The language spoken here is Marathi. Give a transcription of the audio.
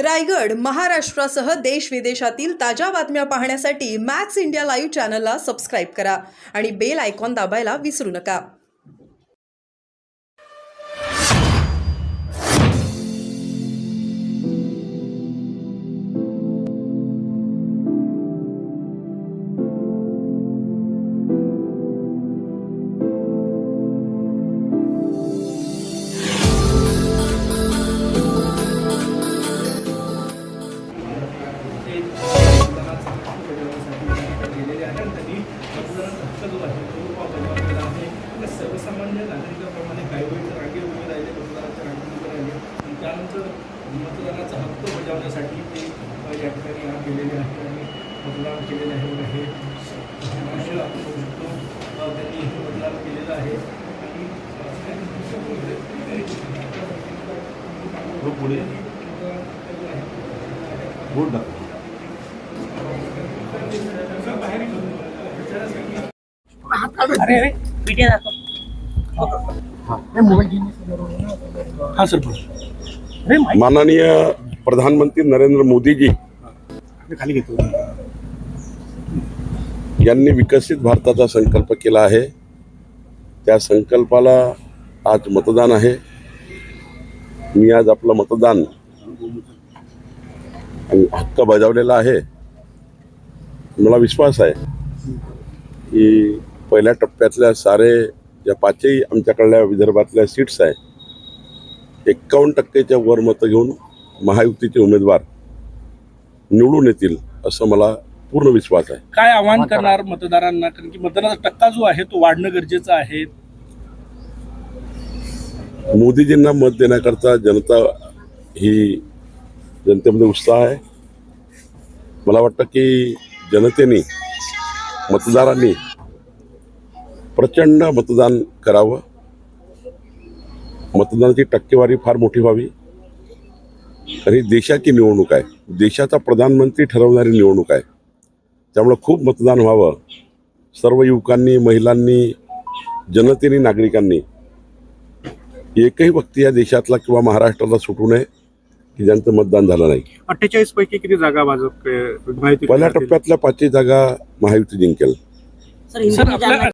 रायगड, महाराष्ट्रासह देश विदेशातील ताज्या बातम्या पाहण्यासाठी मॅक्स इंडिया लाईव्ह चॅनलला सबस्क्राईब करा आणि बेल आयकॉन दाबायला विसरू नका. सर्वसामान्य नागरिकांप्रमाणे कायद्याच्या रांगेत उभे राहिले, मतदानाच्या रांगेत आले आणि त्यानंतर मतदानाचा हक्क बजावण्यासाठी ते या ठिकाणी गेलेले आहेत आणि मतदान केलेले आहे. हे मनुष्य आपण बघू शकतो, त्यांनी मतदान केलेलं आहे आणि पुढे अरे पीटीए दाखव. हाँ सर. माननीय प्रधानमंत्री नरेंद्र मोदी जी खाली घेतो. यांनी विकसित भारताचा संकल्प केला आहे. त्या संकल्पाला आज मतदान आहे. मी आज आपलं मतदान आणि हक्क बजावलेला आहे. मला विश्वास आहे की पहिल्या टप्प्यातल्या सारे ज्या पाचही आमच्याकडल्या विदर्भातल्या सीट्स आहे 51% वर मतं घेऊन महायुतीचे उमेदवार निवडून येतील असं मला पूर्ण विश्वास आहे. काय आव्हान करणार मतदारांना, कारण की मतदानाचा टक्का जो आहे तो वाढणं गरजेचं आहे. मोदीजींना मत देण्याकरता जनतेमध्ये उत्साह आहे. मला वाटतं की जनतेने, मतदारांनी प्रचंड मतदान करावं. मतदानाची टक्केवारी फार मोठी व्हावी. आणि देशाची निवडणूक आहे, देशाचा प्रधानमंत्री ठरवणारी निवडणूक आहे. त्यामुळे खूप मतदान व्हावं. सर्व युवकांनी, महिलांनी, जनतेने, नागरिकांनी एकही व्यक्ती या देशातला किंवा महाराष्ट्राला सुटू नये की ज्यांचं मतदान झालं नाही. 48 पैकी किती जागा भाजप पहिल्या टप्प्यातल्या 5 जागा महायुती जिंकेल. सर